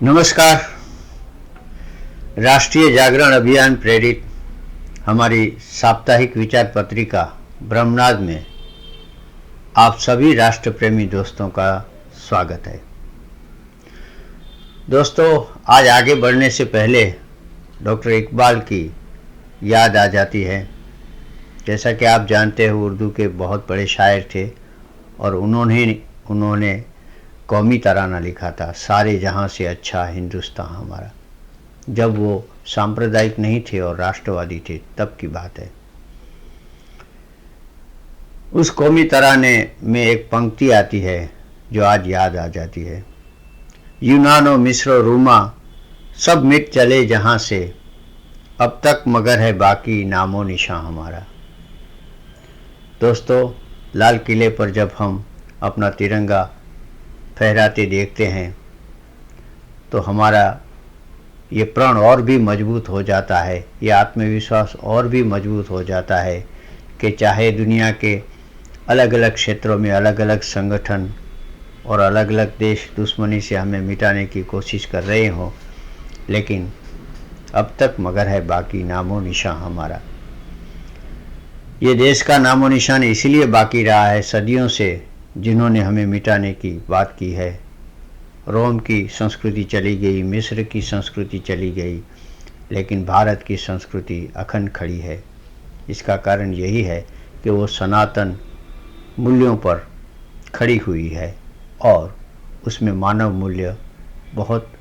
नमस्कार। राष्ट्रीय जागरण अभियान प्रेरित हमारी साप्ताहिक विचार पत्रिका ब्रह्मनाद में आप सभी राष्ट्र प्रेमी दोस्तों का स्वागत है। दोस्तों, आज आगे बढ़ने से पहले डॉक्टर इकबाल की याद आ जाती है। जैसा कि आप जानते हो, उर्दू के बहुत बड़े शायर थे और उन्होंने कौमी तराना लिखा था, सारे जहां से अच्छा हिंदुस्तान हमारा। जब वो सांप्रदायिक नहीं थे और राष्ट्रवादी थे, तब की बात है। उस कौमी तराने में एक पंक्ति आती है जो आज याद आ जाती है। यूनान और मिस्र और रूमा सब मिट चले जहां से, अब तक मगर है बाकी नामो निशां हमारा। दोस्तों, लाल किले पर जब हम अपना तिरंगा फहराते देखते हैं तो हमारा ये प्रण और भी मजबूत हो जाता है, ये आत्मविश्वास और भी मजबूत हो जाता है कि चाहे दुनिया के अलग अलग क्षेत्रों में अलग अलग संगठन और अलग अलग देश दुश्मनी से हमें मिटाने की कोशिश कर रहे हों, लेकिन अब तक मगर है बाकी नामो निशान हमारा। ये देश का नामो निशान इसलिए बाकी रहा है सदियों से, जिन्होंने हमें मिटाने की बात की है। रोम की संस्कृति चली गई, मिस्र की संस्कृति चली गई, लेकिन भारत की संस्कृति अखंड खड़ी है। इसका कारण यही है कि वो सनातन मूल्यों पर खड़ी हुई है और उसमें मानव मूल्य बहुत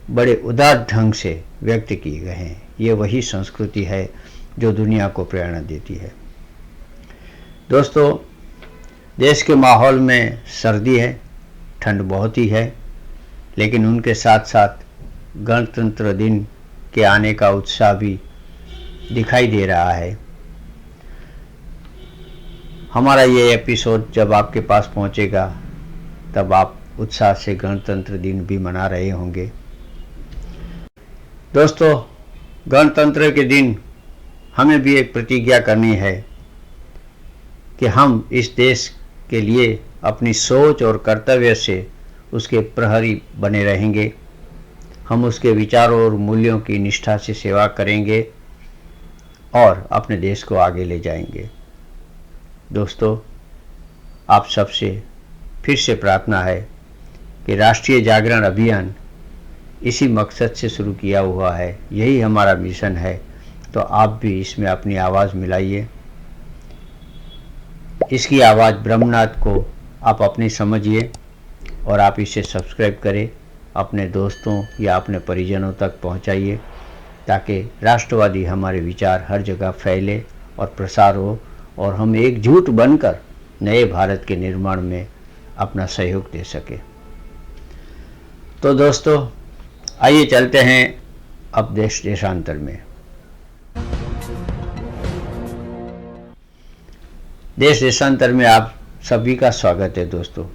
बड़े उदार ढंग से व्यक्त किए गए हैं। ये वही संस्कृति है जो दुनिया को प्रेरणा देती है। दोस्तों, देश के माहौल में सर्दी है, ठंड बहुत ही है, लेकिन उनके साथ साथ गणतंत्र दिन के आने का उत्साह भी दिखाई दे रहा है। हमारा ये एपिसोड जब आपके पास पहुंचेगा तब आप उत्साह से गणतंत्र दिन भी मना रहे होंगे। दोस्तों, गणतंत्र के दिन हमें भी एक प्रतिज्ञा करनी है कि हम इस देश के लिए अपनी सोच और कर्तव्य से उसके प्रहरी बने रहेंगे। हम उसके विचारों और मूल्यों की निष्ठा से सेवा करेंगे और अपने देश को आगे ले जाएंगे। दोस्तों, आप सबसे फिर से प्रार्थना है कि राष्ट्रीय जागरण अभियान इसी मकसद से शुरू किया हुआ है, यही हमारा मिशन है। तो आप भी इसमें अपनी आवाज़ मिलाइए। इसकी आवाज़ ब्रह्मनाद को आप अपनी समझिए और आप इसे सब्सक्राइब करें, अपने दोस्तों या अपने परिजनों तक पहुंचाइए, ताकि राष्ट्रवादी हमारे विचार हर जगह फैले और प्रसार हो और हम एकजुट बनकर नए भारत के निर्माण में अपना सहयोग दे सके। तो दोस्तों, आइए चलते हैं अब देश देशांतर में। देश देशांतर में आप सभी का स्वागत है। दोस्तों,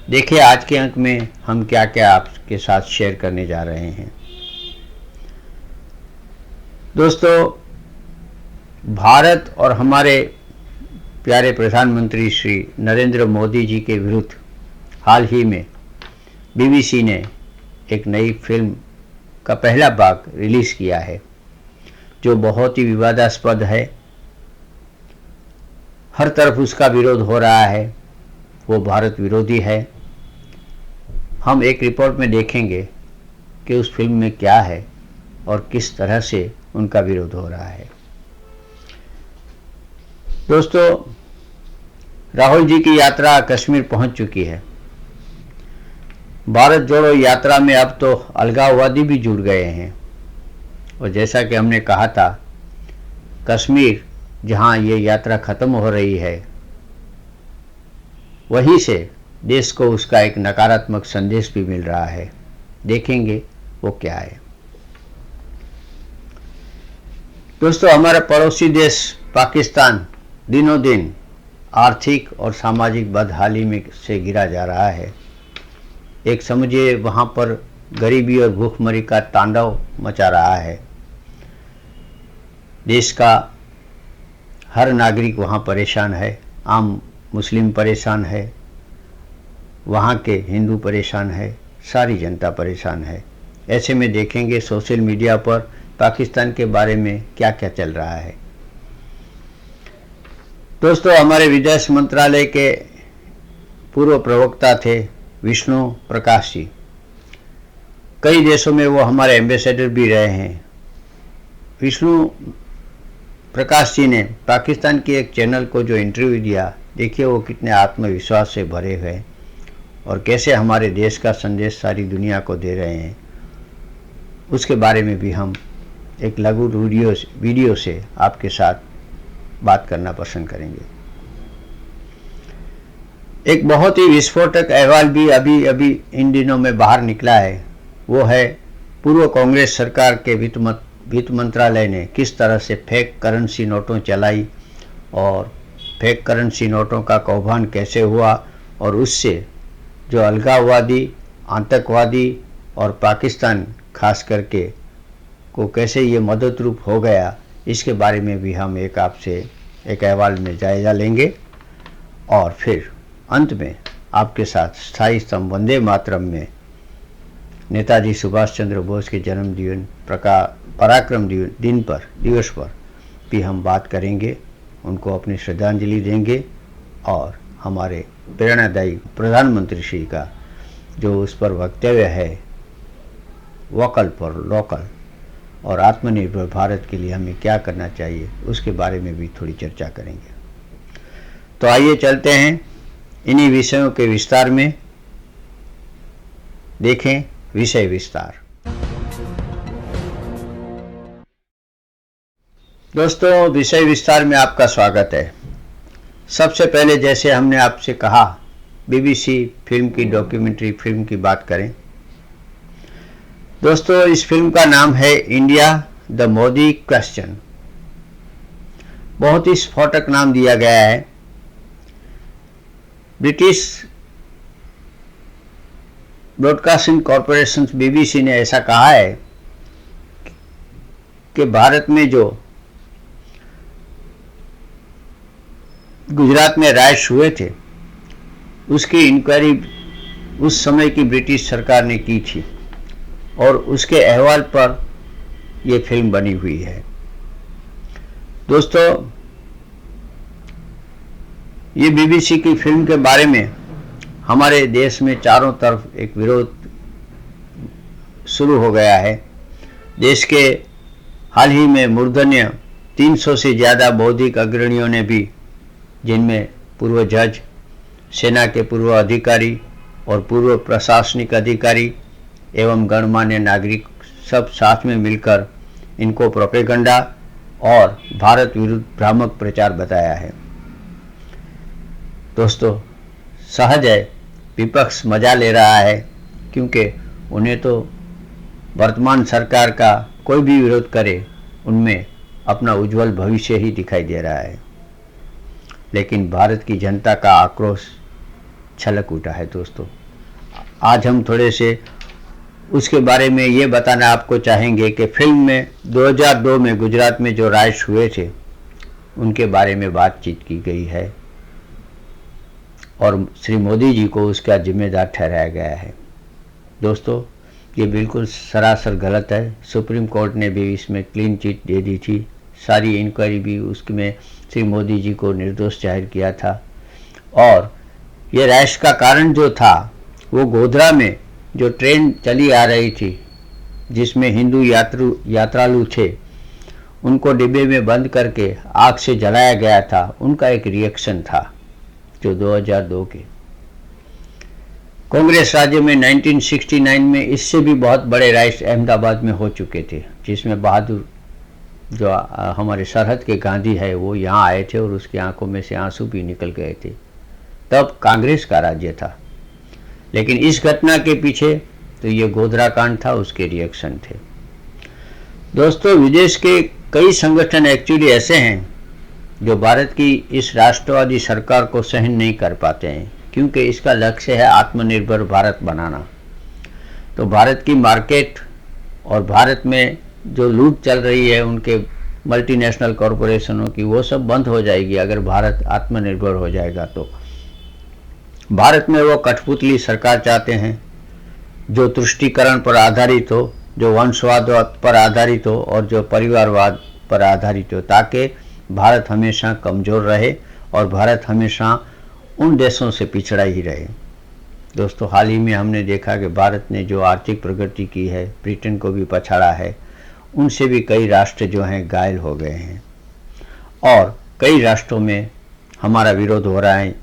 देखिए आज के अंक में हम क्या क्या आपके साथ शेयर करने जा रहे हैं। दोस्तों, भारत और हमारे प्यारे प्रधानमंत्री श्री नरेंद्र मोदी जी के विरुद्ध हाल ही में बीबीसी ने एक नई फिल्म का पहला भाग रिलीज़ किया है, जो बहुत ही विवादास्पद है। हर तरफ उसका विरोध हो रहा है, वो भारत विरोधी है। हम एक रिपोर्ट में देखेंगे कि उस फिल्म में क्या है और किस तरह से उनका विरोध हो रहा है। दोस्तों, राहुल जी की यात्रा कश्मीर पहुंच चुकी है। भारत जोड़ो यात्रा में अब तो अलगाववादी भी जुड़ गए हैं और जैसा कि हमने कहा था, कश्मीर जहां ये यात्रा खत्म हो रही है, वहीं से देश को उसका एक नकारात्मक संदेश भी मिल रहा है। देखेंगे वो क्या है। दोस्तों, हमारा पड़ोसी देश पाकिस्तान दिनों दिन आर्थिक और सामाजिक बदहाली में से गिरा जा रहा है। एक समझिए वहां पर गरीबी और भूखमरी का तांडव मचा रहा है। देश का हर नागरिक वहाँ परेशान है, आम मुस्लिम परेशान है, वहाँ के हिंदू परेशान है, सारी जनता परेशान है। ऐसे में देखेंगे सोशल मीडिया पर पाकिस्तान के बारे में क्या क्या चल रहा है। दोस्तों, हमारे विदेश मंत्रालय के पूर्व प्रवक्ता थे विष्णु प्रकाश जी। कई देशों में वो हमारे एम्बेसडर भी रहे हैं। विष्णु प्रकाश जी ने पाकिस्तान के एक चैनल को जो इंटरव्यू दिया, देखिए वो कितने आत्मविश्वास से भरे हुए और कैसे हमारे देश का संदेश सारी दुनिया को दे रहे हैं। उसके बारे में भी हम एक लघु वीडियो से आपके साथ बात करना पसंद करेंगे। एक बहुत ही विस्फोटक अहवाल भी अभी इन दिनों में बाहर निकला है। वो है पूर्व कांग्रेस सरकार के वित्त मंत्रालय ने किस तरह से फेक करेंसी नोटों चलाई और फेक करेंसी नोटों का कौभांड कैसे हुआ और उससे जो अलगाववादी, आतंकवादी और पाकिस्तान खास करके को कैसे ये मदद रूप हो गया, इसके बारे में भी हम आपसे एक अहवाल में जायजा लेंगे। और फिर अंत में आपके साथ स्थायी स्तंभ वंदे मातरम में नेताजी सुभाष चंद्र बोस के जन्मदिन पराक्रम दिवस पर भी हम बात करेंगे, उनको अपनी श्रद्धांजलि देंगे और हमारे प्रेरणादायी प्रधानमंत्री श्री का जो उस पर वक्तव्य है वोकल फॉर लोकल और आत्मनिर्भर भारत के लिए हमें क्या करना चाहिए, उसके बारे में भी थोड़ी चर्चा करेंगे। तो आइए चलते हैं इन्हीं विषयों के विस्तार में। देखें विषय विस्तार। दोस्तों, विषय विस्तार में आपका स्वागत है। सबसे पहले जैसे हमने आपसे कहा बीबीसी फिल्म की डॉक्यूमेंट्री फिल्म की बात करें। दोस्तों, इस फिल्म का नाम है इंडिया द मोदी क्वेश्चन। बहुत ही स्फोटक नाम दिया गया है। ब्रिटिश ब्रॉडकास्टिंग कॉरपोरेशन बीबीसी ने ऐसा कहा है कि भारत में जो गुजरात में राइट्स हुए थे उसकी इंक्वायरी उस समय की ब्रिटिश सरकार ने की थी और उसके अहवाल पर यह फिल्म बनी हुई है। दोस्तों, ये बीबीसी की फिल्म के बारे में हमारे देश में चारों तरफ एक विरोध शुरू हो गया है। देश के हाल ही में मूर्धन्य 300 से ज़्यादा बौद्धिक अग्रणियों ने भी, जिनमें पूर्व जज, सेना के पूर्व अधिकारी और पूर्व प्रशासनिक अधिकारी एवं गणमान्य नागरिक सब साथ में मिलकर इनको प्रोपेगेंडा और भारत विरुद्ध भ्रामक प्रचार बताया है। दोस्तों, सहज है विपक्ष मजा ले रहा है, क्योंकि उन्हें तो वर्तमान सरकार का कोई भी विरोध करे उनमें अपना उज्जवल भविष्य ही दिखाई दे रहा है। लेकिन भारत की जनता का आक्रोश छलक उठा है। दोस्तों, आज हम थोड़े से उसके बारे में ये बताना आपको चाहेंगे कि फिल्म में 2002 में गुजरात में जो राइट्स हुए थे उनके बारे में बातचीत की गई है और श्री मोदी जी को उसका जिम्मेदार ठहराया गया है। दोस्तों, ये बिल्कुल सरासर गलत है। सुप्रीम कोर्ट ने भी इसमें क्लीन चिट दे दी थी। सारी इंक्वायरी भी उसमें श्री मोदी जी को निर्दोष जाहिर किया था। और ये राइट्स का कारण जो था वो गोधरा में जो ट्रेन चली आ रही थी जिसमें हिंदू यात्रालु थे, उनको डिब्बे में बंद करके आग से जलाया गया था, उनका एक रिएक्शन था जो 2002 के कांग्रेस राज्य में 1969 में इससे भी बहुत बड़े राइट्स अहमदाबाद में हो चुके थे, जिसमें बहादुर जो हमारे सरहद के गांधी है वो यहाँ आए थे और उसकी आंखों में से आंसू भी निकल गए थे। तब कांग्रेस का राज्य था। लेकिन इस घटना के पीछे तो ये गोधरा कांड था, उसके रिएक्शन थे। दोस्तों, विदेश के कई संगठन एक्चुअली ऐसे हैं जो भारत की इस राष्ट्रवादी सरकार को सहन नहीं कर पाते हैं, क्योंकि इसका लक्ष्य है आत्मनिर्भर भारत बनाना। तो भारत की मार्केट और भारत में जो लूट चल रही है उनके मल्टीनेशनल कॉरपोरेशनों की, वो सब बंद हो जाएगी अगर भारत आत्मनिर्भर हो जाएगा। तो भारत में वो कठपुतली सरकार चाहते हैं जो तुष्टीकरण पर आधारित हो, जो वंशवाद पर आधारित हो और जो परिवारवाद पर आधारित हो, ताकि भारत हमेशा कमज़ोर रहे और भारत हमेशा उन देशों से पिछड़ा ही रहे। दोस्तों, हाल ही में हमने देखा कि भारत ने जो आर्थिक प्रगति की है, ब्रिटेन को भी पछाड़ा है, उनसे भी कई राष्ट्र जो हैं घायल हो गए हैं और कई राष्ट्रों में हमारा विरोध हो रहा है।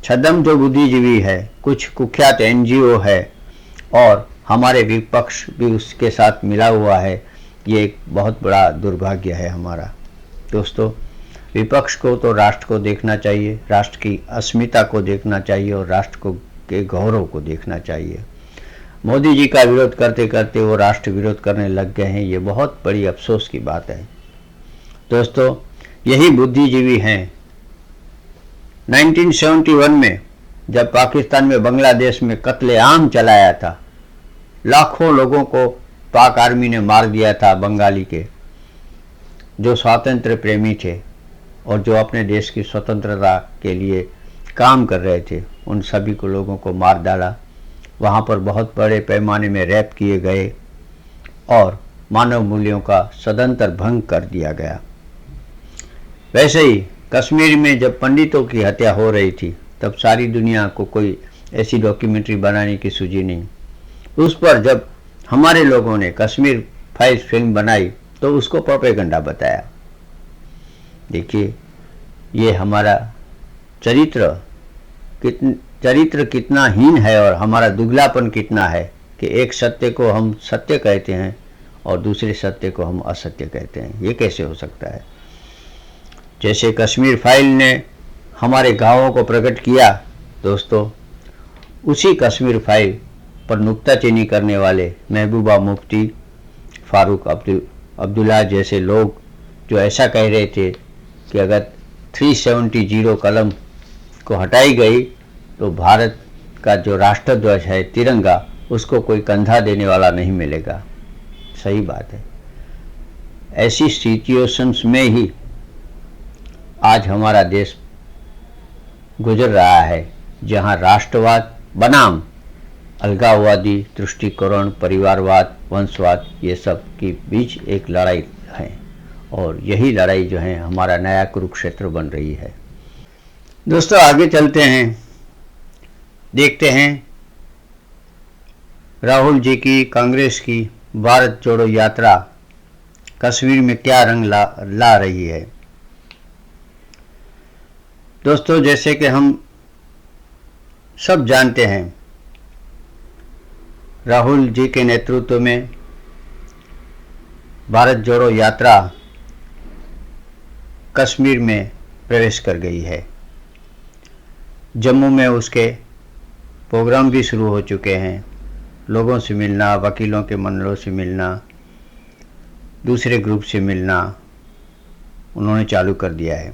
छद्म जो बुद्धिजीवी है, कुछ कुख्यात NGO है और हमारे विपक्ष भी उसके साथ मिला हुआ है। ये एक बहुत बड़ा दुर्भाग्य है हमारा। दोस्तों, विपक्ष को तो राष्ट्र को देखना चाहिए, राष्ट्र की अस्मिता को देखना चाहिए और राष्ट्र को के गौरव को देखना चाहिए। मोदी जी का विरोध करते करते वो राष्ट्र विरोध करने लग गए हैं। ये बहुत बड़ी अफसोस की बात है। दोस्तों, यही बुद्धिजीवी हैं 1971 में जब पाकिस्तान में बांग्लादेश में कत्लेआम चलाया था, लाखों लोगों को पाक आर्मी ने मार दिया था, बंगाली के जो स्वातंत्र प्रेमी थे और जो अपने देश की स्वतंत्रता के लिए काम कर रहे थे, उन सभी को लोगों को मार डाला। वहाँ पर बहुत बड़े पैमाने में रैप किए गए और मानव मूल्यों का सदंतर भंग कर दिया गया। वैसे ही कश्मीर में जब पंडितों की हत्या हो रही थी, तब सारी दुनिया को कोई ऐसी डॉक्यूमेंट्री बनाने की सूझी नहीं। उस पर जब हमारे लोगों ने कश्मीर फाइल्स फिल्म बनाई तो उसको प्रोपेगेंडा बताया। देखिए, ये हमारा चरित्र कितना हीन है और हमारा दुगलापन कितना है कि एक सत्य को हम सत्य कहते हैं और दूसरे सत्य को हम असत्य कहते हैं। ये कैसे हो सकता है? जैसे कश्मीर फाइल ने हमारे गांवों को प्रकट किया, दोस्तों, उसी कश्मीर फाइल पर नुक्ताचीनी करने वाले महबूबा मुफ्ती, फारूक अब्दुल्ला जैसे लोग जो ऐसा कह रहे थे कि अगर 370 कलम को हटाई गई तो भारत का जो राष्ट्रध्वज है, तिरंगा, उसको कोई कंधा देने वाला नहीं मिलेगा। सही बात है। ऐसी सिचुएशंस में ही आज हमारा देश गुजर रहा है, जहां राष्ट्रवाद बनाम अलगाववादी, तुष्टीकरण, परिवारवाद, वंशवाद, ये सब के बीच एक लड़ाई है और यही लड़ाई जो है हमारा नया कुरुक्षेत्र बन रही है। दोस्तों, आगे चलते हैं, देखते हैं राहुल जी की, कांग्रेस की भारत जोड़ो यात्रा कश्मीर में क्या रंग ला रही है। दोस्तों, जैसे कि हम सब जानते हैं, राहुल जी के नेतृत्व में भारत जोड़ो यात्रा कश्मीर में प्रवेश कर गई है। जम्मू में उसके प्रोग्राम भी शुरू हो चुके हैं। लोगों से मिलना, वकीलों के मंडलों से मिलना, दूसरे ग्रुप से मिलना उन्होंने चालू कर दिया है।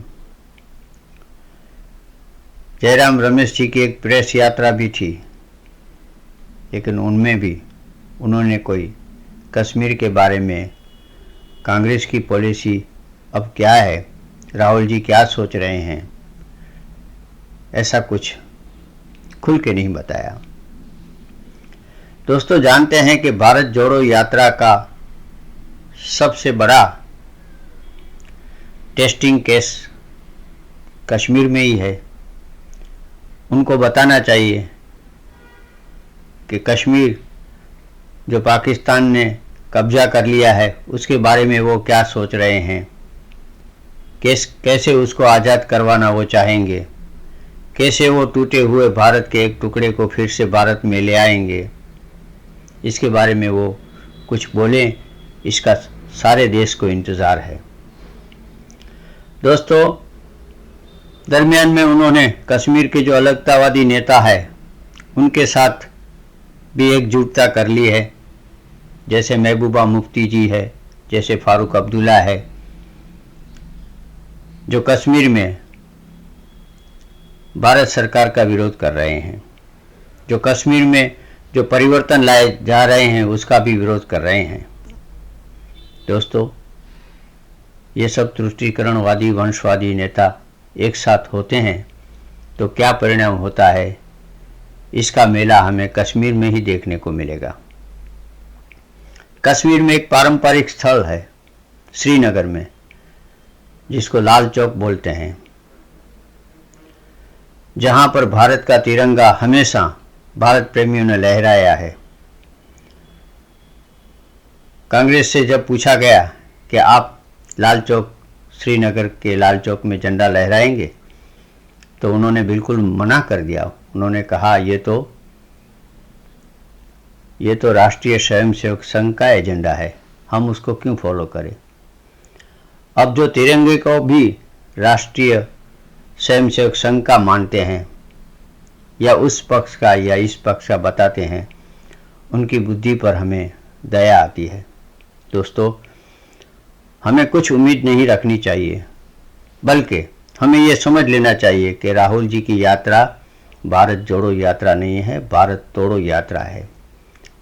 जयराम रमेश जी की एक प्रेस यात्रा भी थी, लेकिन उनमें भी उन्होंने कोई कश्मीर के बारे में, कांग्रेस की पॉलिसी अब क्या है, राहुल जी क्या सोच रहे हैं, ऐसा कुछ खुल के नहीं बताया। दोस्तों, जानते हैं कि भारत जोड़ो यात्रा का सबसे बड़ा टेस्टिंग केस कश्मीर में ही है। उनको बताना चाहिए कि कश्मीर जो पाकिस्तान ने कब्जा कर लिया है, उसके बारे में वो क्या सोच रहे हैं, कैसे उसको आज़ाद करवाना वो चाहेंगे, कैसे वो टूटे हुए भारत के एक टुकड़े को फिर से भारत में ले आएंगे। इसके बारे में वो कुछ बोलें, इसका सारे देश को इंतज़ार है। दोस्तों, दरमियान में उन्होंने कश्मीर के जो अलगतावादी नेता है उनके साथ भी एकजुटता कर ली है, जैसे महबूबा मुफ्ती जी है, जैसे फारूक अब्दुल्ला है, जो कश्मीर में भारत सरकार का विरोध कर रहे हैं, जो कश्मीर में जो परिवर्तन लाए जा रहे हैं उसका भी विरोध कर रहे हैं। दोस्तों, ये सब तुष्टीकरणवादी, वंशवादी नेता एक साथ होते हैं तो क्या परिणाम होता है, इसका मेला हमें कश्मीर में ही देखने को मिलेगा। कश्मीर में एक पारंपरिक स्थल है श्रीनगर में, जिसको लाल चौक बोलते हैं, जहां पर भारत का तिरंगा हमेशा भारत प्रेमियों ने लहराया है। कांग्रेस से जब पूछा गया कि आप लाल चौक, श्रीनगर के लाल चौक में झंडा लहराएंगे, तो उन्होंने बिल्कुल मना कर दिया। उन्होंने कहा ये तो राष्ट्रीय स्वयंसेवक संघ का एजेंडा है, हम उसको क्यों फॉलो करें। अब जो तिरंगे को भी राष्ट्रीय स्वयंसेवक संघ का मानते हैं या उस पक्ष का या इस पक्ष का बताते हैं, उनकी बुद्धि पर हमें दया आती है। दोस्तों, हमें कुछ उम्मीद नहीं रखनी चाहिए, बल्कि हमें ये समझ लेना चाहिए कि राहुल जी की यात्रा भारत जोड़ो यात्रा नहीं है, भारत तोड़ो यात्रा है।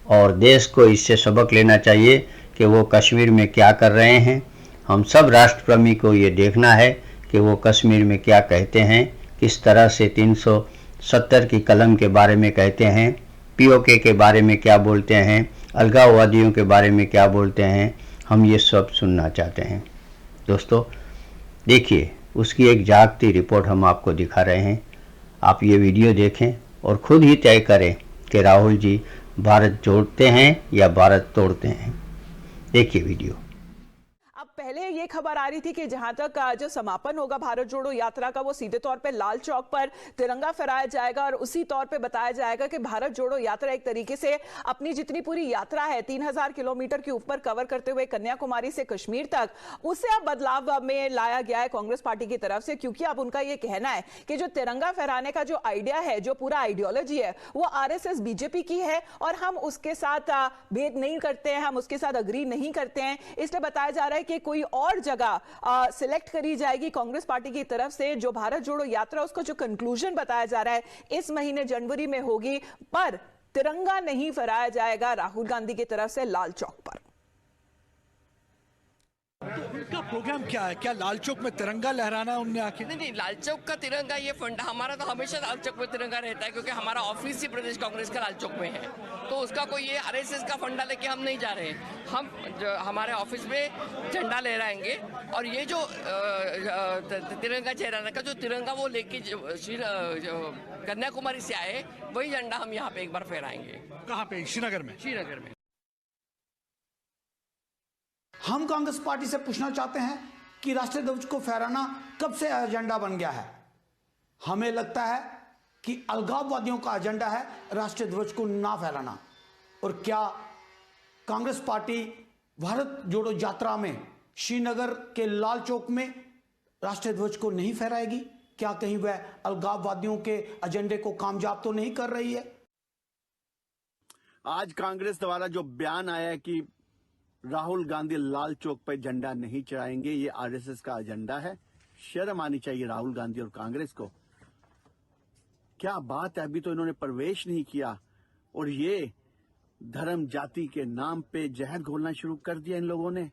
और देश को इससे सबक लेना चाहिए कि वो कश्मीर में क्या कर रहे हैं। हम सब राष्ट्रप्रेमी को ये देखना है कि वो कश्मीर में क्या कहते हैं, किस तरह से 370 की कलम के बारे में कहते हैं, पीओके के बारे में क्या बोलते हैं, अलगाववादियों के बारे में क्या बोलते हैं। हम ये सब सुनना चाहते हैं। दोस्तों देखिए, उसकी एक जागती रिपोर्ट हम आपको दिखा रहे हैं। आप ये वीडियो देखें और खुद ही तय करें कि राहुल जी भारत जोड़ते हैं या भारत तोड़ते हैं। देखिए वीडियो। अब पहले ये खबर आ रही थी कि जहां तक जो समापन होगा भारत जोड़ो यात्रा का, वो सीधे तौर पे लाल चौक पर तिरंगा फहराया जाएगा और उसी तौर पे बताया जाएगा कि भारत जोड़ो यात्रा एक तरीके से अपनी जितनी पूरी यात्रा है 3000 किलोमीटर के ऊपर कवर करते हुए कन्याकुमारी से कश्मीर तक, उसे अब बदलाव में लाया गया है कांग्रेस पार्टी की तरफ से। क्योंकि अब उनका यह कहना है कि जो तिरंगा फहराने का जो आइडिया है, जो पूरा आइडियोलॉजी है, वो आरएसएस बीजेपी की है और हम उसके साथ भेद नहीं करते हैं, हम उसके साथ अग्री नहीं करते हैं। इसलिए बताया जा रहा है कि कोई और जगह सिलेक्ट करी जाएगी कांग्रेस पार्टी की तरफ से। जो भारत जोड़ो यात्रा, उसका जो कंक्लूजन बताया जा रहा है इस महीने जनवरी में होगी, पर तिरंगा नहीं फहराया जाएगा राहुल गांधी की तरफ से लाल चौक पर। उनका प्रोग्राम क्या है? क्या लाल चौक में तिरंगा लहराना उनने आके? नहीं, लाल चौक का तिरंगा ये फंडा हमारा तो हमेशा लाल चौक में तिरंगा रहता है, क्योंकि हमारा ऑफिस ही प्रदेश कांग्रेस का लाल चौक में है। तो उसका कोई ये आरएसएस का फंडा लेके हम नहीं जा रहे हैं। हम हमारे ऑफिस में झंडा लहराएंगे और ये जो तिरंगा चेहराना का जो तिरंगा वो लेके कन्याकुमारी से आए, वही झंडा हम यहाँ पे एक बार फहराएंगे। कहाँ पे? श्रीनगर में? श्रीनगर में। हम कांग्रेस पार्टी से पूछना चाहते हैं कि राष्ट्रीय ध्वज को फहराना कब से एजेंडा बन गया है। हमें लगता है कि अलगाववादियों का एजेंडा है राष्ट्रीय ध्वज को ना फहराना। और क्या कांग्रेस पार्टी भारत जोड़ो यात्रा में श्रीनगर के लाल चौक में राष्ट्रीय ध्वज को नहीं फहराएगी? क्या कहीं वह अलगाववादियों के एजेंडे को कामयाब तो नहीं कर रही है? आज कांग्रेस द्वारा जो बयान आया है कि राहुल गांधी लाल चौक पर झंडा नहीं चढ़ाएंगे, ये आरएसएस का एजेंडा है। शर्म आनी चाहिए राहुल गांधी और कांग्रेस को। क्या बात है, अभी तो इन्होंने प्रवेश नहीं किया और ये धर्म जाति के नाम पे जहर घोलना शुरू कर दिया इन लोगों ने।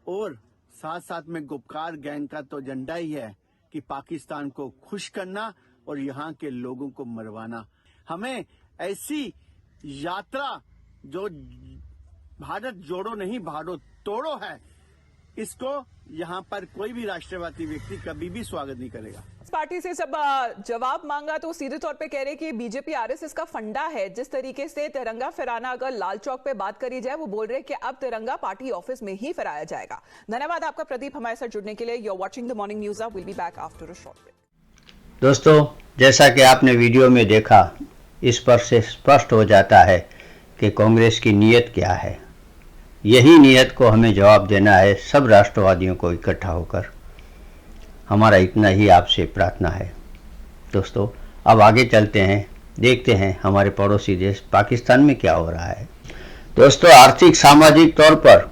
और साथ साथ में गुपकार गैंग का तो एजेंडा ही है कि पाकिस्तान को खुश करना और यहाँ के लोगों को मरवाना। हमें ऐसी यात्रा जो भारत जोड़ो नहीं भारत तोड़ो है, इसको यहाँ पर कोई भी राष्ट्रवादी व्यक्ति कभी भी स्वागत नहीं करेगा। इस पार्टी से सब जवाब मांगा तो सीधे तौर पे कह रहे कि बीजेपी आरएसएस का फंडा है। जिस तरीके से तिरंगा फहराना, अगर लाल चौक पे बात करी जाए, वो बोल रहे कि अब तिरंगा पार्टी ऑफिस में ही फहराया जाएगा। धन्यवाद आपका प्रदीप हमारे साथ जुड़ने के लिए। You are watching the morning news. Will be back after a short break. दोस्तों, जैसा कि आपने वीडियो में देखा, इस पर से स्पष्ट हो जाता है कि कांग्रेस की नीयत क्या है। यही नीयत को हमें जवाब देना है सब राष्ट्रवादियों को इकट्ठा होकर। हमारा इतना ही आपसे प्रार्थना है। दोस्तों, अब आगे चलते हैं, देखते हैं हमारे पड़ोसी देश पाकिस्तान में क्या हो रहा है। दोस्तों, आर्थिक सामाजिक तौर पर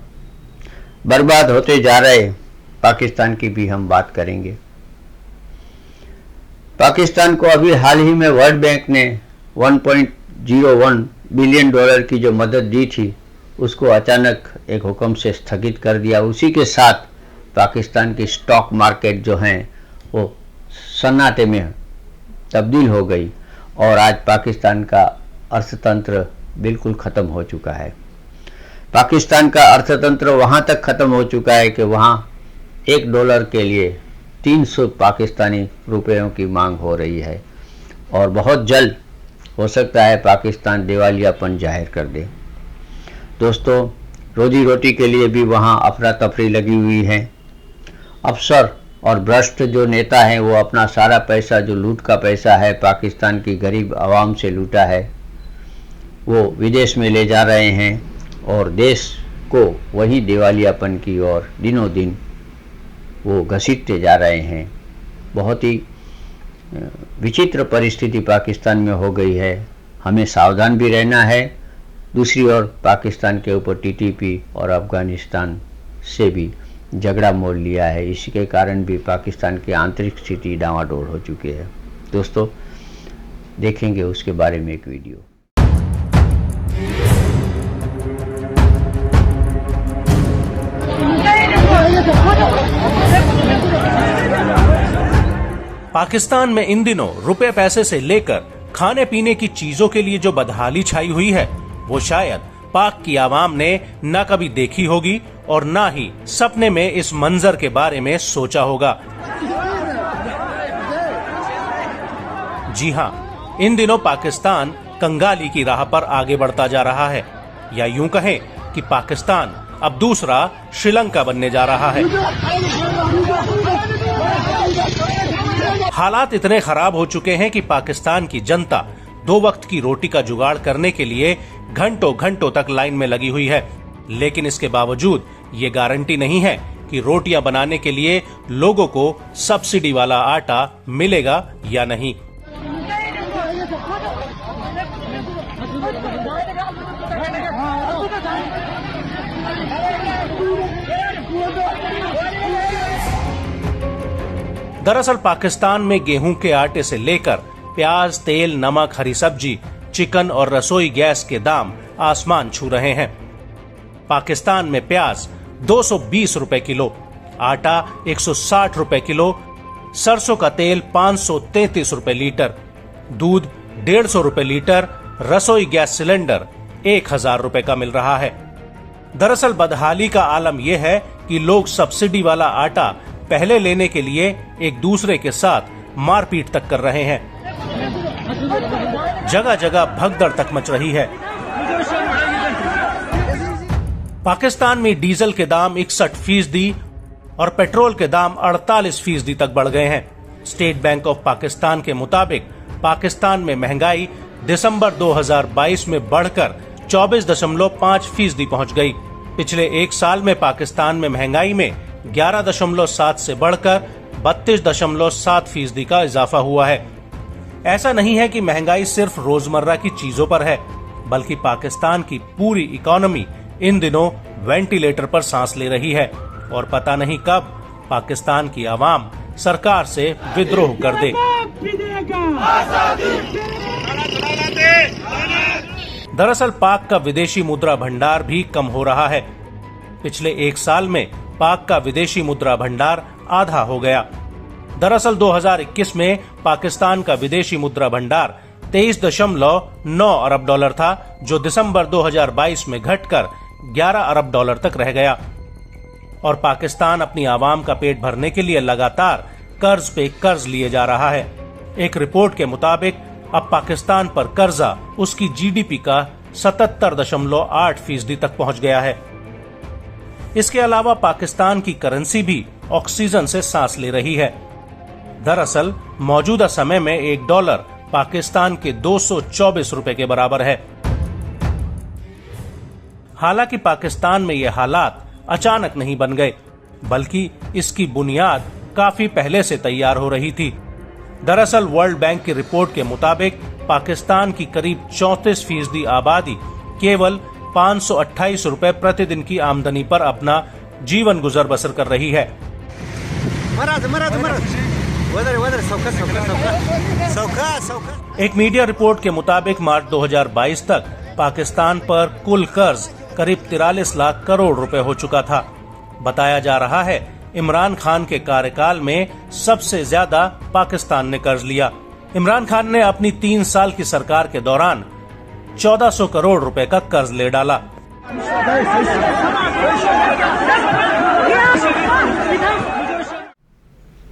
बर्बाद होते जा रहे पाकिस्तान की भी हम बात करेंगे। पाकिस्तान को अभी हाल ही में वर्ल्ड बैंक ने 1.01 बिलियन डॉलर की जो मदद दी थी, उसको अचानक एक हुक्म से स्थगित कर दिया। उसी के साथ पाकिस्तान की स्टॉक मार्केट जो हैं वो सन्नाटे में तब्दील हो गई और आज पाकिस्तान का अर्थतंत्र बिल्कुल ख़त्म हो चुका है। पाकिस्तान का अर्थतंत्र वहाँ तक ख़त्म हो चुका है कि वहाँ $1 के लिए 300 पाकिस्तानी रुपयों की मांग हो रही है और बहुत जल्द हो सकता है पाकिस्तान दिवालियापन जाहिर कर दे। दोस्तों, रोजी रोटी के लिए भी वहाँ अफरा तफरी लगी हुई है। अफसर और भ्रष्ट जो नेता हैं वो अपना सारा पैसा, जो लूट का पैसा है पाकिस्तान की गरीब आवाम से लूटा है, वो विदेश में ले जा रहे हैं और देश को वही दिवालियापन की ओर दिनों दिन वो घसीटते जा रहे हैं। बहुत ही विचित्र परिस्थिति पाकिस्तान में हो गई है। हमें सावधान भी रहना है। दूसरी ओर पाकिस्तान के ऊपर टीटीपी और अफगानिस्तान से भी झगड़ा मोड़ लिया है। इसी के कारण भी पाकिस्तान की आंतरिक स्थिति डावाडोल हो चुकी है। दोस्तों, देखेंगे उसके बारे में एक वीडियो। पाकिस्तान में इन दिनों रुपए पैसे से लेकर खाने पीने की चीजों के लिए जो बदहाली छाई हुई है, वो शायद पाक की आवाम ने न कभी देखी होगी और न ही सपने में इस मंजर के बारे में सोचा होगा। जी हाँ, इन दिनों पाकिस्तान कंगाली की राह पर आगे बढ़ता जा रहा है, या यूं कहें कि पाकिस्तान अब दूसरा श्रीलंका बनने जा रहा है। हालात इतने खराब हो चुके हैं कि पाकिस्तान की जनता 2 वक्त की रोटी का जुगाड़ करने के लिए घंटों घंटों तक लाइन में लगी हुई है। लेकिन इसके बावजूद ये गारंटी नहीं है कि रोटियां बनाने के लिए लोगों को सब्सिडी वाला आटा मिलेगा या नहीं। दरअसल पाकिस्तान में गेहूं के आटे से लेकर प्याज, तेल, नमक, हरी सब्जी, चिकन और रसोई गैस के दाम आसमान छू रहे हैं। पाकिस्तान में प्याज 220 रुपए किलो, आटा 160 रुपए किलो, सरसों का तेल 533 रुपए लीटर, दूध 150 रुपए लीटर, रसोई गैस सिलेंडर 1000 रुपए का मिल रहा है। दरअसल बदहाली का आलम यह है कि लोग सब्सिडी वाला आटा पहले लेने के लिए एक दूसरे के साथ मारपीट तक कर रहे हैं। जगह जगह भगदड़ तक मच रही है। पाकिस्तान में डीजल के दाम 61% और पेट्रोल के दाम 48% तक बढ़ गए हैं। स्टेट बैंक ऑफ पाकिस्तान के मुताबिक पाकिस्तान में महंगाई दिसंबर 2022 में बढ़कर 24.5% पहुंच गई। पिछले एक साल में पाकिस्तान में महंगाई में 11.7 से बढ़कर 32.7% का इजाफा हुआ है। ऐसा नहीं है कि महंगाई सिर्फ रोजमर्रा की चीजों पर है, बल्कि पाकिस्तान की पूरी इकोनॉमी इन दिनों वेंटिलेटर पर सांस ले रही है और पता नहीं कब पाकिस्तान की आवाम सरकार से विद्रोह कर दे। दरअसल पाक का विदेशी मुद्रा भंडार भी कम हो रहा है। पिछले एक साल में पाक का विदेशी मुद्रा भंडार आधा हो गया। दरअसल 2021 में पाकिस्तान का विदेशी मुद्रा भंडार 23.9 अरब डॉलर था, जो दिसंबर 2022 में घटकर 11 अरब डॉलर तक रह गया। और पाकिस्तान अपनी आवाम का पेट भरने के लिए लगातार कर्ज पे कर्ज लिए जा रहा है। एक रिपोर्ट के मुताबिक अब पाकिस्तान पर कर्जा उसकी जीडीपी का 77.8% तक पहुंच गया है। इसके अलावा पाकिस्तान की करेंसी भी ऑक्सीजन से सांस ले रही है। दरअसल मौजूदा समय में $1 पाकिस्तान के 224 रुपए के बराबर है। हालांकि पाकिस्तान में ये हालात अचानक नहीं बन गए, बल्कि इसकी बुनियाद काफी पहले से तैयार हो रही थी। दरअसल वर्ल्ड बैंक की रिपोर्ट के मुताबिक पाकिस्तान की करीब 34% आबादी केवल 528 रुपए प्रतिदिन की आमदनी पर अपना जीवन गुजर बसर कर रही है। एक मीडिया रिपोर्ट के मुताबिक मार्च 2022 तक पाकिस्तान पर कुल कर्ज करीब 43 लाख करोड़ रुपए हो चुका था। बताया जा रहा है इमरान खान के कार्यकाल में सबसे ज्यादा पाकिस्तान ने कर्ज लिया। इमरान खान ने अपनी 3 साल की सरकार के दौरान 1400 करोड़ रुपए का कर्ज ले डाला।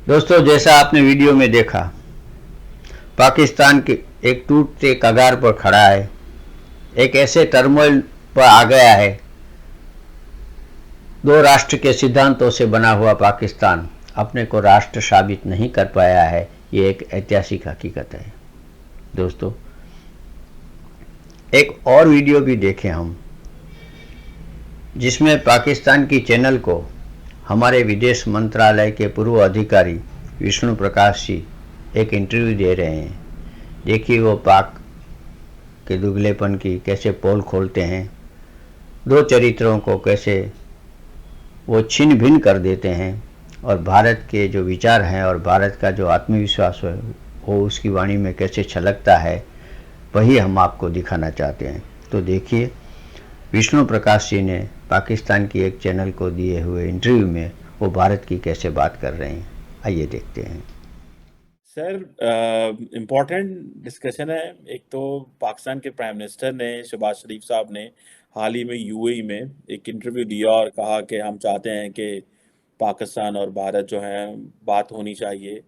दोस्तों, जैसा आपने वीडियो में देखा, पाकिस्तान के एक टूटते कगार पर खड़ा है, एक ऐसे टर्मोइल पर आ गया है। 2 राष्ट्र के सिद्धांतों से बना हुआ पाकिस्तान अपने को राष्ट्र साबित नहीं कर पाया है। ये एक ऐतिहासिक हकीकत है। दोस्तों, एक और वीडियो भी देखें हम, जिसमें पाकिस्तान की चैनल को हमारे विदेश मंत्रालय के पूर्व अधिकारी विष्णु प्रकाश जी एक इंटरव्यू दे रहे हैं। देखिए वो पाक के दुगलेपन की कैसे पोल खोलते हैं, 2 चरित्रों को कैसे वो छिन्न भिन्न कर देते हैं, और भारत के जो विचार हैं और भारत का जो आत्मविश्वास है वो उसकी वाणी में कैसे छलकता है, वही हम आपको दिखाना चाहते हैं। तो देखिए, विष्णु प्रकाश जी ने पाकिस्तान की एक चैनल को दिए हुए इंटरव्यू में वो भारत की कैसे बात कर रहे हैं। आइए देखते हैं। सर, इम्पोर्टेंट डिस्कशन है। एक तो पाकिस्तान के प्राइम मिनिस्टर ने, शहबाज शरीफ साहब ने हाल ही में यूएई में एक इंटरव्यू दिया और कहा कि हम चाहते हैं कि पाकिस्तान और भारत जो है बात होनी चाहिए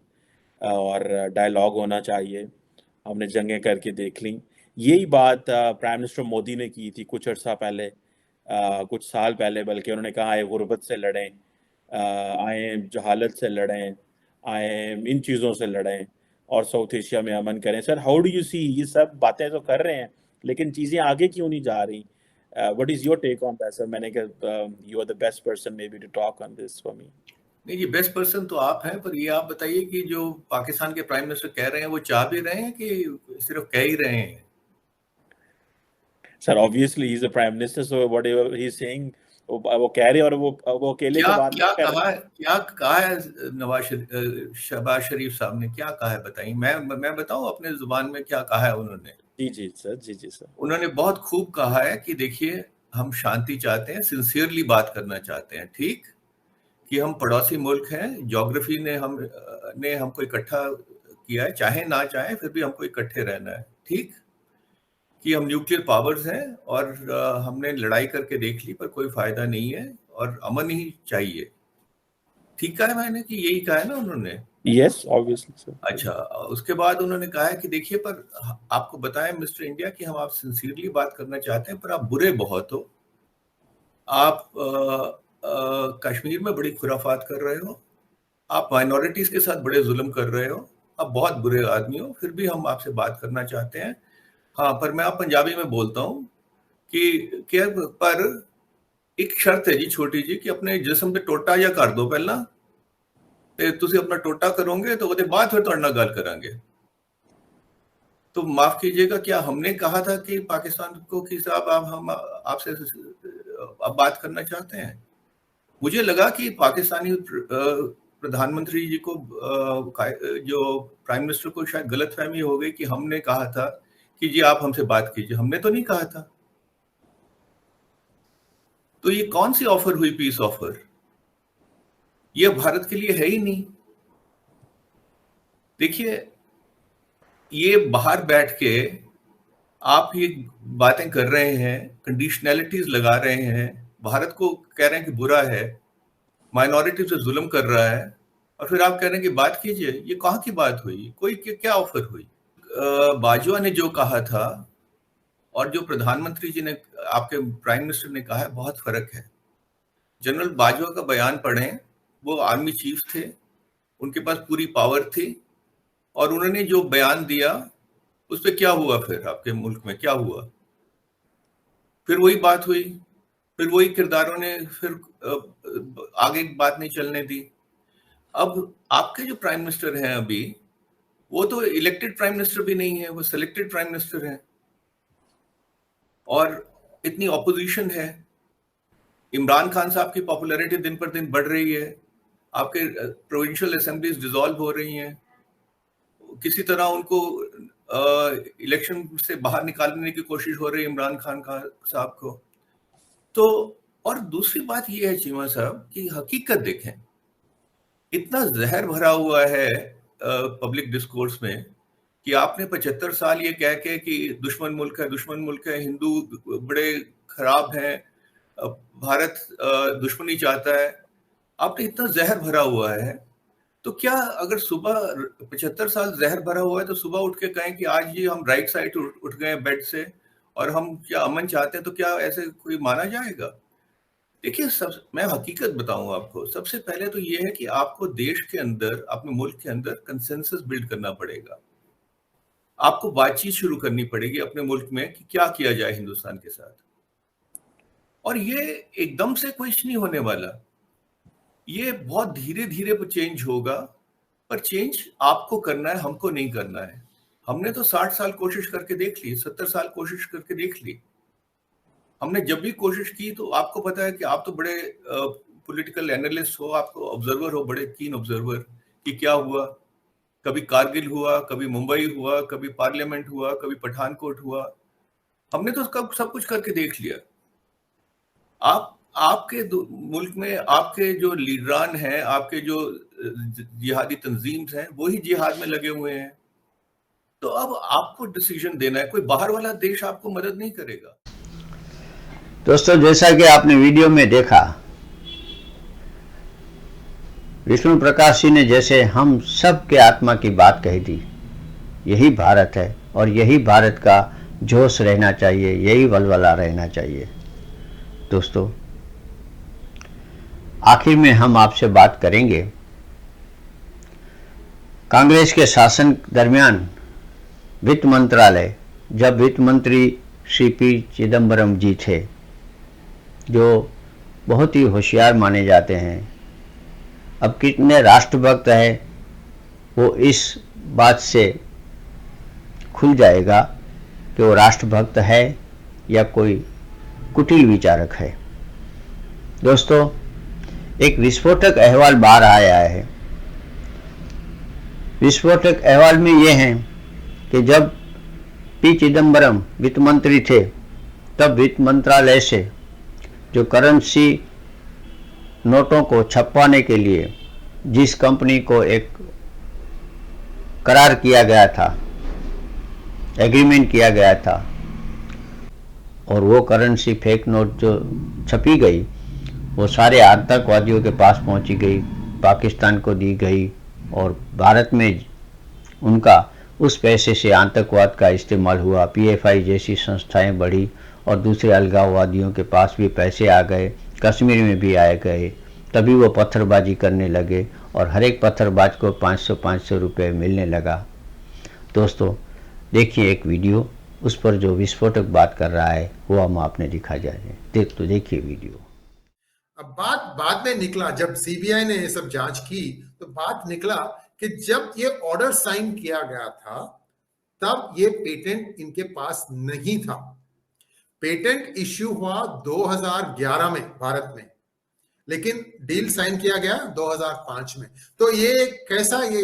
और डायलॉग होना चाहिए। हमने जंगें करके देख ली। यही बात प्राइम मिनिस्टर मोदी ने की थी कुछ अर्सा पहले, कुछ साल पहले बल्कि। उन्होंने कहा आए गुर्बत से लड़ें, आए जहालत से लड़ें, आए इन चीज़ों से लड़ें और साउथ एशिया में अमन करें। Sir, how do you see, ये सब बातें तो कर रहे हैं लेकिन चीज़ें आगे क्यों नहीं जा रही? What is your take on that sir? मैंने कहा you are the best person may be to talk on this for me. नहीं, ये बेस्ट पर्सन तो आप हैं, पर ये आप बताइए कि जो पाकिस्तान के प्राइम मिनिस्टर कह रहे हैं वो चाह भी रहे हैं कि सिर्फ कह ही रहे हैं? Sir, obviously he is a prime minister, so whatever he is saying वो कह रहे हैं और वो अकेले की बात नहीं कर रहे। क्या कहा है शहबाज शरीफ साहब ने, क्या कहा है बताइए। मैं बताऊं अपने जुबान में क्या कहा है उन्होंने? जी सर। उन्होंने बहुत खूब कहा है कि देखिए, हम शांति चाहते हैं, सिंसियरली बात करना चाहते हैं, ठीक, कि हम पड़ोसी मुल्क हैं, ज्योग्राफी ने हमको इकट्ठा किया है, चाहे ना चाहे फिर भी हमको इकट्ठे रहना है, ठीक, कि हम न्यूक्लियर पावर्स हैं और हमने लड़ाई करके देख ली पर कोई फायदा नहीं है और अमन ही चाहिए। ठीक कहा है मैंने कि यही कहा है ना उन्होंने? Yes, obviously sir. अच्छा, उसके बाद उन्होंने कहा है कि देखिए, पर आपको बताएं मिस्टर इंडिया कि हम आप सिंसियरली बात करना चाहते हैं पर आप बुरे बहुत हो। आप कश्मीर में बड़ी खुराफात कर रहे हो, आप माइनॉरिटीज के साथ बड़े जुल्म कर रहे हो, आप बहुत बुरे आदमी हो, फिर भी हम आपसे बात करना चाहते हैं। हाँ, पर मैं आप पंजाबी में बोलता हूँ कि पर एक शर्त है जी छोटी जी, कि अपने जिस्म पे टोटा या कर दो पहला, ते तुसी अपना टोटा करोगे तो उसके बाद फिर तुहाडे नाल गल करांगे। तो माफ कीजिएगा, क्या हमने कहा था कि पाकिस्तान को कि साहब हम आपसे अब बात करना चाहते हैं? मुझे लगा कि पाकिस्तानी प्रधानमंत्री जी को जो प्राइम मिनिस्टर को शायद गलतफहमी हो गई कि हमने कहा था कि जी आप हमसे बात कीजिए। हमने तो नहीं कहा था। तो ये कौन सी ऑफर हुई पीस ऑफर? ये भारत के लिए है ही नहीं। देखिए, ये बाहर बैठ के आप ये बातें कर रहे हैं, कंडीशनैलिटीज लगा रहे हैं, भारत को कह रहे हैं कि बुरा है, माइनॉरिटी से जुल्म कर रहा है, और फिर आप कह रहे हैं कि बात कीजिए। ये कहाँ की बात हुई? कोई क्या ऑफर हुई? बाजवा ने जो कहा था और जो प्रधानमंत्री जी ने, आपके प्राइम मिनिस्टर ने कहा है, बहुत फर्क है। जनरल बाजवा का बयान पढ़ें, वो आर्मी चीफ थे, उनके पास पूरी पावर थी, और उन्होंने जो बयान दिया उस पर क्या हुआ? फिर आपके मुल्क में क्या हुआ? फिर वही बात हुई, फिर वही किरदारों ने फिर आगे बात नहीं चलने दी। अब आपके जो प्राइम मिनिस्टर हैं अभी, वो तो इलेक्टेड प्राइम मिनिस्टर भी नहीं है, वो सिलेक्टेड प्राइम मिनिस्टर है, और इतनी ऑपोजिशन है। इमरान खान साहब की पॉपुलैरिटी दिन पर दिन बढ़ रही है, आपके प्रोविंशियल असेंबलीज डिसॉल्व हो रही हैं, किसी तरह उनको इलेक्शन से बाहर निकालने की कोशिश हो रही है इमरान खान साहब को। तो और दूसरी बात ये है चीमा साहब कि हकीकत देखें, इतना जहर भरा हुआ है पब्लिक डिस्कोर्स में कि आपने 75 साल ये कह के कि दुश्मन मुल्क है, हिंदू बड़े खराब हैं, भारत दुश्मनी चाहता है, आपने इतना जहर भरा हुआ है, तो क्या अगर सुबह 75 साल जहर भरा हुआ है तो सुबह उठ के कहें कि आज ये हम राइट साइड उठ गए बेड से और हम क्या अमन चाहते हैं, तो क्या ऐसे कोई माना जाएगा? देखिए, मैं हकीकत बताऊं आपको, सबसे पहले तो ये है कि आपको देश के अंदर, अपने मुल्क के अंदर कंसेंसस बिल्ड करना पड़ेगा। आपको बातचीत शुरू करनी पड़ेगी अपने मुल्क में कि क्या किया जाए हिंदुस्तान के साथ, और ये एकदम से कुछ नहीं होने वाला, ये बहुत धीरे धीरे चेंज होगा, पर चेंज आपको करना है, हमको नहीं करना है। हमने तो 60 साल कोशिश करके देख ली, 70 साल कोशिश करके देख ली। हमने जब भी कोशिश की, तो आपको पता है कि आप तो बड़े पॉलिटिकल एनालिस्ट हो, आपको ऑब्जर्वर हो, बड़े कीन ऑब्जर्वर, कि क्या हुआ। कभी कारगिल हुआ, कभी मुंबई हुआ, कभी पार्लियामेंट हुआ, कभी पठानकोट हुआ, हमने तो सब कुछ करके देख लिया। आपके मुल्क में आपके जो लीडरान हैं, आपके जो जिहादी तंजीम्स हैं, वही जिहाद में लगे हुए हैं। तो अब आपको डिसीजन देना है, कोई बाहर वाला देश आपको मदद नहीं करेगा। दोस्तों, जैसा कि आपने वीडियो में देखा, विष्णु प्रकाश जी ने जैसे हम सब के आत्मा की बात कही थी, यही भारत है और यही भारत का जोश रहना चाहिए, यही वलवला रहना चाहिए। दोस्तों, आखिर में हम आपसे बात करेंगे, कांग्रेस के शासन दरमियान वित्त मंत्रालय, जब वित्त मंत्री श्री पी चिदम्बरम जी थे, जो बहुत ही होशियार माने जाते हैं, अब कितने राष्ट्रभक्त हैं वो इस बात से खुल जाएगा कि वो राष्ट्रभक्त है या कोई कुटिल विचारक है। दोस्तों, एक विस्फोटक अहवाल बाहर आया है। विस्फोटक अहवाल में यह है कि जब पी चिदम्बरम वित्त मंत्री थे, तब वित्त मंत्रालय से जो करेंसी नोटों को छपवाने के लिए जिस कंपनी को एक करार किया गया था, एग्रीमेंट किया गया था, और वो करेंसी फेक नोट जो छपी गई, वो सारे आतंकवादियों के पास पहुंची गई, पाकिस्तान को दी गई, और भारत में उनका उस पैसे से आतंकवाद का इस्तेमाल हुआ। पीएफआई जैसी संस्थाएं बढ़ी और दूसरे अलगाववादियों के पास भी पैसे आ गए, कश्मीर में भी आए गए। तभी वो पत्थरबाजी करने लगे और हर एक पत्थरबाज को 500 रुपये मिलने लगा। दोस्तों, देखिए एक वीडियो, उस पर जो विस्फोटक बात कर रहा है वो हम आपने दिखा जाए। देखिए वीडियो। अब बाद में निकला, जब सीबीआई ने ये सब जांच की तो बात निकला कि जब ये ऑर्डर साइन किया गया था, तब ये पेटेंट इनके पास नहीं था। पेटेंट इश्यू हुआ 2011 में भारत में, लेकिन डील साइन किया गया 2005 में। तो ये कैसा ये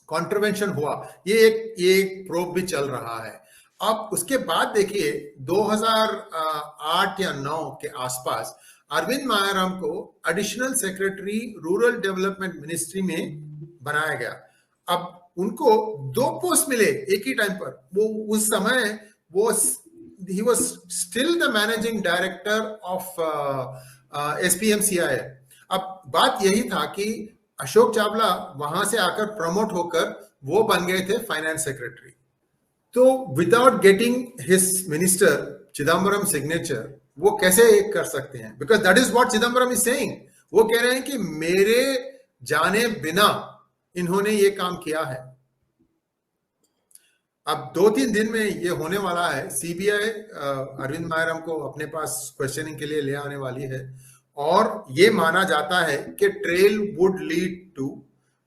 कॉन्ट्रवेंशन हुआ, ये एक प्रोब भी चल रहा है। अब उसके बाद देखिए 2008 या 9 के आसपास अरविंद मायाराम को additional secretary rural development ministry में बनाया गया। अब उनको 2 पोस्ट मिले एक ही टाइम पर। वो उस समय वो he was still the managing director of SPMCI। अब बात यही था कि अशोक चावला वहां से आकर प्रमोट होकर वो बन गए थे फाइनेंस सेक्रेटरी। तो without getting his minister Chidambaram signature वो कैसे कर सकते हैं? Because that is what Chidambaram is saying. वो कह रहे हैं कि मेरे जाने बिना इन्होंने ये काम किया है। अब 2-3 दिन में ये होने वाला है। सीबीआई अरविंद मायाराम को अपने पास क्वेश्चनिंग के लिए ले आने वाली है, और ये माना जाता है कि trail would lead to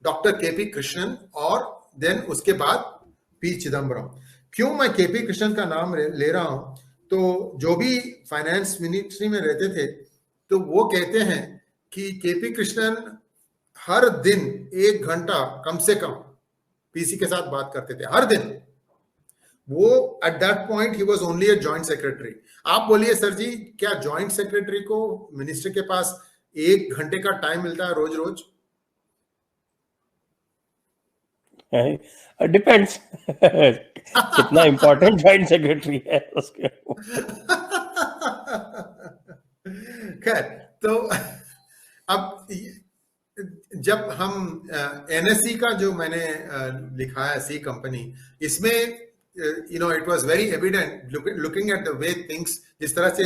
doctor KP Krishnan और देन उसके बाद पी चिदम्बरम। क्यों मैं केपी कृष्णन का नाम ले रहा हूं? तो जो भी फाइनेंस मिनिस्ट्री में रहते थे, तो वो कहते हैं कि केपी कृष्णन हर दिन 1 घंटा कम से कम पीसी के साथ बात करते थे, हर दिन। वो at that point he was only a joint secretary. आप बोलिए सर जी, क्या जॉइंट सेक्रेटरी को मिनिस्टर के पास 1 घंटे का टाइम मिलता है रोज रोज? डिपेंड्स कितना इम्पोर्टेंट जॉइंट सेक्रेटरी है उसके। खैर, तो अब जब हम एनएससी का जो मैंने लिखा है सी कंपनी, इसमें it was very evident looking at the way things, जिस तरह से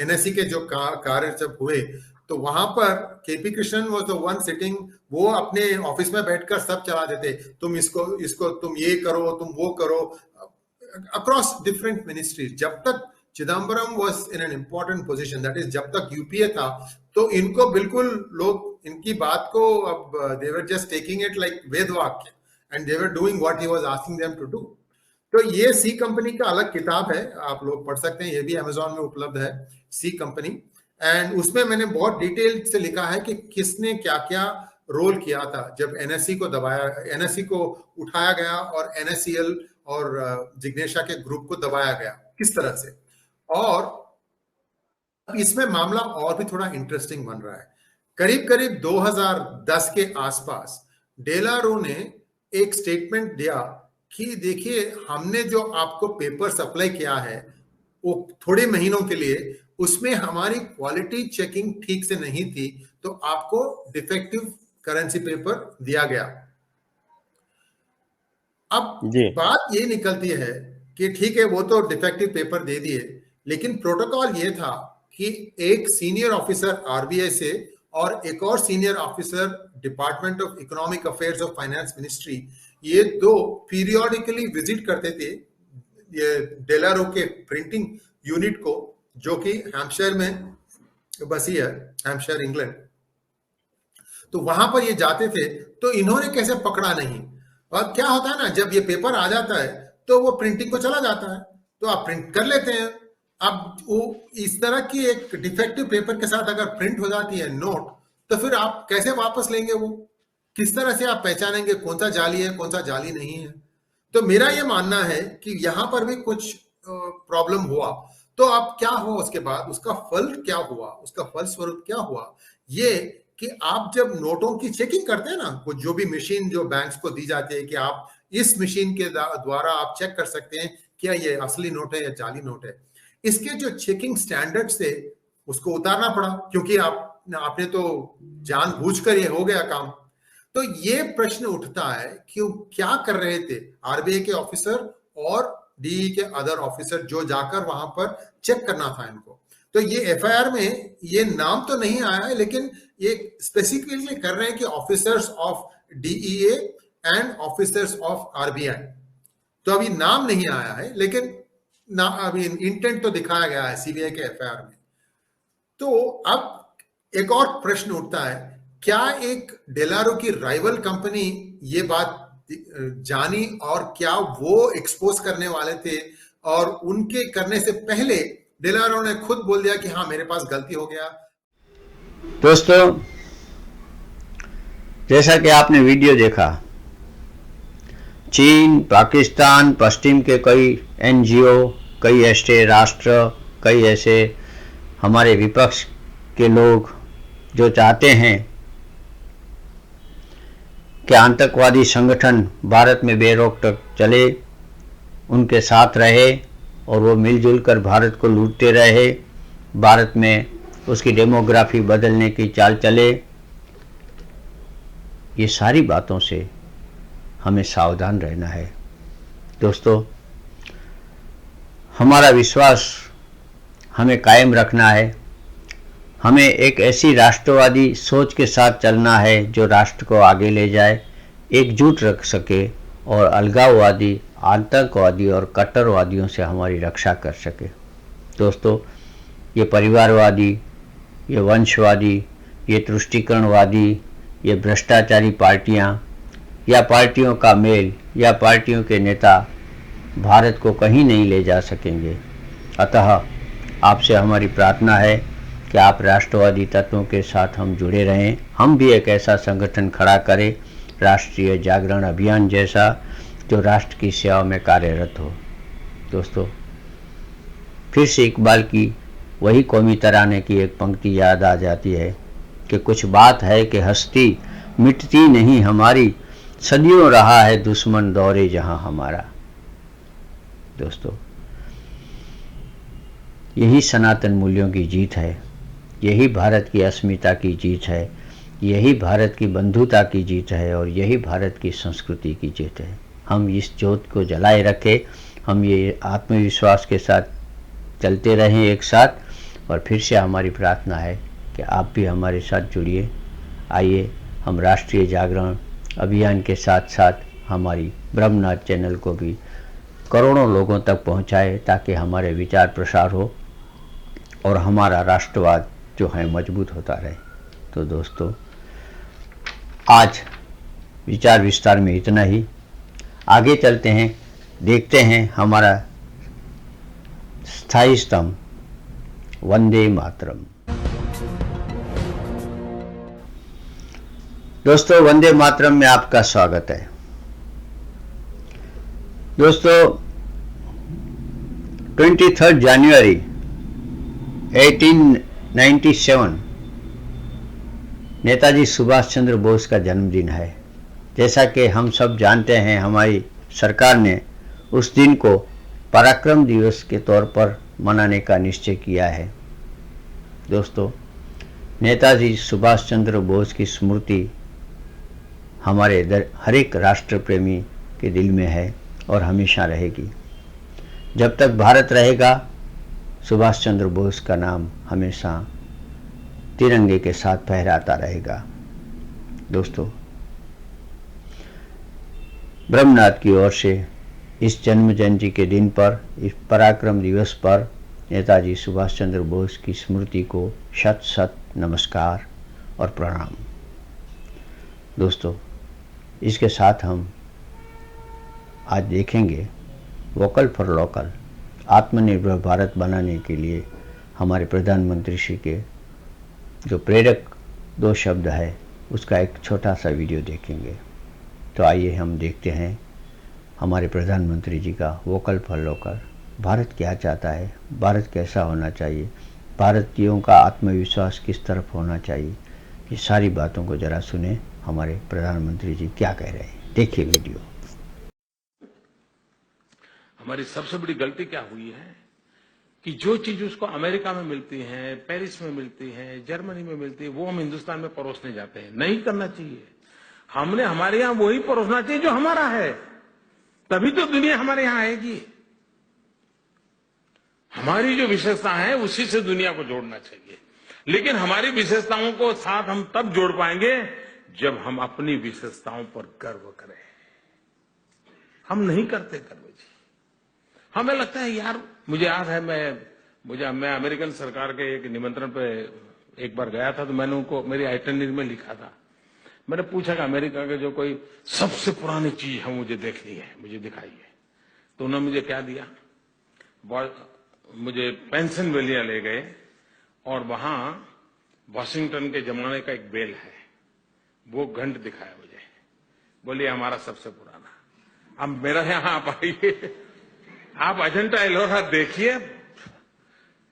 एनएससी के जो कार्य जब हुए, तो वहां पर KP Krishnan was the one sitting, वो अपने ऑफिस में बैठकर सब चला देते, तुम इसको तुम ये करो, तुम वो करो, अक्रॉस डिफरेंट मिनिस्ट्रीज। जब तक Chidambaram was in an important position, that is जब तक यूपीए था, तो इनको बिल्कुल लोग इनकी बात को अब they were just taking it like Ved vakya, and they were doing what he was asking them to do. तो ये सी कंपनी का अलग किताब है, आप लोग पढ़ सकते हैं, ये भी अमेजोन में उपलब्ध है, सी कंपनी। एंड उसमें मैंने बहुत डिटेल से लिखा है कि किसने क्या क्या रोल किया था जब एनएससी को दबाया, एनएससी को उठाया गया और एनएससीएल और जिग्नेशा के ग्रुप को दबाया गया किस तरह से। और इसमें मामला और भी थोड़ा इंटरेस्टिंग बन रहा है। करीब करीब 2010 के आसपास डेलारो ने एक स्टेटमेंट दिया कि देखिए, हमने जो आपको पेपर सप्लाई किया है वो थोड़े महीनों के लिए, उसमें हमारी क्वालिटी चेकिंग ठीक से नहीं थी, तो आपको डिफेक्टिव करेंसी पेपर दिया गया। अब बात ये निकलती है कि ठीक है, वो तो डिफेक्टिव पेपर दे दिए, लेकिन प्रोटोकॉल ये था कि एक सीनियर ऑफिसर आरबीआई से और एक और senior officer department of economic affairs of finance ministry, ये दो पीरियोडिकली विजिट करते थे ये डेलारो के प्रिंटिंग यूनिट को, जो कि हैम्पशायर में बसी है, हैम्पशायर इंग्लैंड। तो वहां पर ये जाते थे, तो इन्होंने कैसे पकड़ा नहीं। और क्या होता है ना, जब ये पेपर आ जाता है तो वो प्रिंटिंग को चला जाता है, तो आप प्रिंट कर लेते हैं। अब वो इस तरह की एक डिफेक्टिव पेपर के साथ अगर प्रिंट हो जाती है नोट, तो फिर आप कैसे वापस लेंगे, वो किस तरह से आप पहचानेंगे कौन सा जाली है कौन सा जाली नहीं है। तो मेरा ये मानना है कि यहां पर भी कुछ प्रॉब्लम हुआ। तो अब क्या हुआ उसके बाद, उसका फल क्या हुआ, उसका फलस्वरूप क्या हुआ, ये कि आप जब नोटों की चेकिंग करते हैं ना, कुछ जो भी मशीन जो बैंक्स को दी जाती है कि आप इस मशीन के द्वारा आप चेक कर सकते हैं क्या ये असली नोट है या जाली नोट है, इसके जो चेकिंग स्टैंडर्ड्स थे उसको उतारना पड़ा, क्योंकि आपने तो जानबूझकर ये हो गया काम। तो ये प्रश्न उठता है कि क्या कर रहे थे आरबीआई के ऑफिसर और डीई के अदर ऑफिसर जो जाकर वहां पर चेक करना था इनको। तो ये एफआईआर में ये नाम तो नहीं आया है, लेकिन ये स्पेसिफिकली कर रहे हैं कि officers of DEA and officers of RBI. तो अभी नाम नहीं आया है, लेकिन ना अभी इंटेंट तो दिखाया गया है सीबीआई के एफआईआर में। तो अब एक और प्रश्न उठता है, क्या एक डेलारो की राइवल कंपनी ये बात जानी और क्या वो एक्सपोज करने वाले थे, और उनके करने से पहले डेलारो ने खुद बोल दिया कि हाँ मेरे पास गलती हो गया। दोस्तों, जैसा कि आपने वीडियो देखा, चीन, पाकिस्तान, पश्चिम के कई एनजीओ, कई ऐसे राष्ट्र, कई ऐसे हमारे विपक्ष के लोग जो चाहते हैं कि आतंकवादी संगठन भारत में बेरोक चले, उनके साथ रहे और वो मिलजुल कर भारत को लूटते रहे, भारत में उसकी डेमोग्राफी बदलने की चाल चले, ये सारी बातों से हमें सावधान रहना है। दोस्तों, हमारा विश्वास हमें कायम रखना है। हमें एक ऐसी राष्ट्रवादी सोच के साथ चलना है जो राष्ट्र को आगे ले जाए, एकजुट रख सके और अलगाववादी, आतंकवादी और कट्टरवादियों से हमारी रक्षा कर सके। दोस्तों, ये परिवारवादी, ये वंशवादी, ये तुष्टीकरणवादी, ये भ्रष्टाचारी पार्टियां या पार्टियों का मेल या पार्टियों के नेता भारत को कहीं नहीं ले जा सकेंगे। अतः आपसे हमारी प्रार्थना है कि आप राष्ट्रवादी तत्वों के साथ हम जुड़े रहें। हम भी एक ऐसा संगठन खड़ा करें, राष्ट्रीय जागरण अभियान जैसा, जो राष्ट्र की सेवा में कार्यरत हो। दोस्तों, फिर से इकबाल की वही कौमी तराने की एक पंक्ति याद आ जाती है कि कुछ बात है कि हस्ती मिटती नहीं हमारी, सदियों रहा है दुश्मन दौरे जहां हमारा। दोस्तों, यही सनातन मूल्यों की जीत है, यही भारत की अस्मिता की जीत है, यही भारत की बंधुता की जीत है और यही भारत की संस्कृति की जीत है। हम इस ज्योत को जलाए रखें, हम ये आत्मविश्वास के साथ चलते रहें एक साथ। और फिर से हमारी प्रार्थना है कि आप भी हमारे साथ जुड़िए। आइए हम राष्ट्रीय जागरण अभियान के साथ साथ हमारी ब्रह्मनाथ चैनल को भी करोड़ों लोगों तक पहुंचाए, ताकि हमारे विचार प्रसार हो और हमारा राष्ट्रवाद जो है मजबूत होता रहे। तो दोस्तों, आज विचार विस्तार में इतना ही। आगे चलते हैं, देखते हैं हमारा स्थायी स्तंभ वंदे मातरम। दोस्तों, वंदे मातरम में आपका स्वागत है। दोस्तों, 23 जनवरी 1897 नेताजी सुभाष चंद्र बोस का जन्मदिन है। जैसा कि हम सब जानते हैं, हमारी सरकार ने उस दिन को पराक्रम दिवस के तौर पर मनाने का निश्चय किया है। दोस्तों, नेताजी सुभाष चंद्र बोस की स्मृति हमारे हर एक राष्ट्र प्रेमी के दिल में है और हमेशा रहेगी। जब तक भारत रहेगा, सुभाष चंद्र बोस का नाम हमेशा तिरंगे के साथ फहराता रहेगा। दोस्तों, ब्रह्मनाथ की ओर से इस जन्म जयंती के दिन पर, इस पराक्रम दिवस पर नेताजी सुभाष चंद्र बोस की स्मृति को शत शत नमस्कार और प्रणाम। दोस्तों, इसके साथ हम आज देखेंगे वोकल फॉर लोकल, आत्मनिर्भर भारत बनाने के लिए हमारे प्रधानमंत्री श्री के जो प्रेरक 2 शब्द है, उसका एक छोटा सा वीडियो देखेंगे। तो आइए हम देखते हैं हमारे प्रधानमंत्री जी का वोकल फॉर लोकल। भारत क्या चाहता है, भारत कैसा होना चाहिए, भारतीयों का आत्मविश्वास किस तरफ होना चाहिए, ये सारी बातों को जरा सुने हमारे प्रधानमंत्री जी क्या कह रहे हैं। देखिए वीडियो। हमारी सबसे बड़ी गलती क्या हुई है कि जो चीज उसको अमेरिका में मिलती है, पेरिस में मिलती है, जर्मनी में मिलती है, वो हम हिंदुस्तान में परोसने जाते हैं। नहीं करना चाहिए। हमने हमारे यहां वही परोसना चाहिए जो हमारा है, तभी तो दुनिया हमारे यहां आएगी। हमारी जो विशेषता है उसी से दुनिया को जोड़ना चाहिए। लेकिन हमारी विशेषताओं को साथ हम तब जोड़ पाएंगे जब हम अपनी विशेषताओं पर गर्व करें। हम नहीं करते गर्व जी। हमें लगता है यार, मुझे याद है मैं अमेरिकन सरकार के एक निमंत्रण पे एक बार गया था, तो मैंने उनको मेरी आइटनरी में लिखा था। मैंने पूछा कि अमेरिका के जो कोई सबसे पुरानी चीज है मुझे देखनी है, मुझे दिखाइए। तो उन्होंने मुझे क्या दिया, मुझे पेंसिल्वेनिया ले गए और वहां वॉशिंगटन के जमाने का एक बेल है, वो घंट दिखाया मुझे। बोलिए हमारा सबसे पुराना। अब मेरा यहां आप आइए, आप अजंता एलोरा देखिए,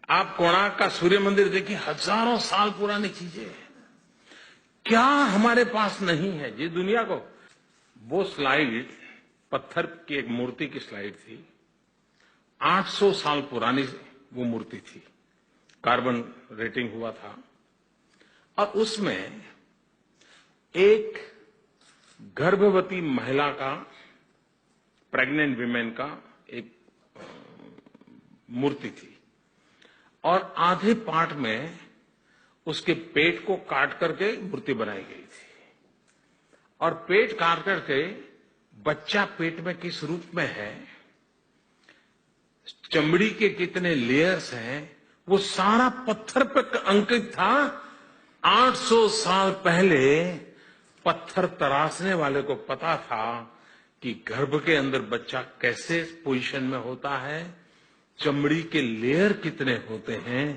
आप कोणार्क का सूर्य मंदिर देखिए, हजारों साल पुरानी चीजें। क्या हमारे पास नहीं है जी दुनिया को? वो स्लाइड पत्थर की एक मूर्ति की स्लाइड थी, 800 साल पुरानी वो मूर्ति थी, कार्बन रेटिंग हुआ था, और उसमें एक गर्भवती महिला का, प्रेग्नेंट विमेन का एक मूर्ति थी, और आधे पार्ट में उसके पेट को काट करके मूर्ति बनाई गई थी, और पेट काट करके बच्चा पेट में किस रूप में है, चमड़ी के कितने लेयर्स हैं, वो सारा पत्थर पर अंकित था। 800 साल पहले पत्थर तराशने वाले को पता था कि गर्भ के अंदर बच्चा कैसे पोजीशन में होता है, चमड़ी के लेयर कितने होते हैं।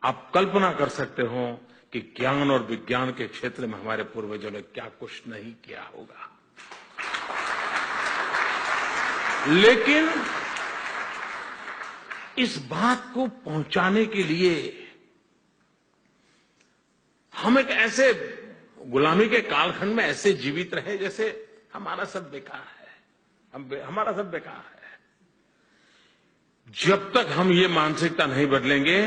आप कल्पना कर सकते हो कि ज्ञान और विज्ञान के क्षेत्र में हमारे पूर्वजों ने क्या कुछ नहीं किया होगा। लेकिन इस बात को पहुंचाने के लिए हम एक ऐसे गुलामी के कालखंड में ऐसे जीवित रहे जैसे हमारा सब बेकार है, हमारा सब बेकार है। जब तक हम ये मानसिकता नहीं बदलेंगे,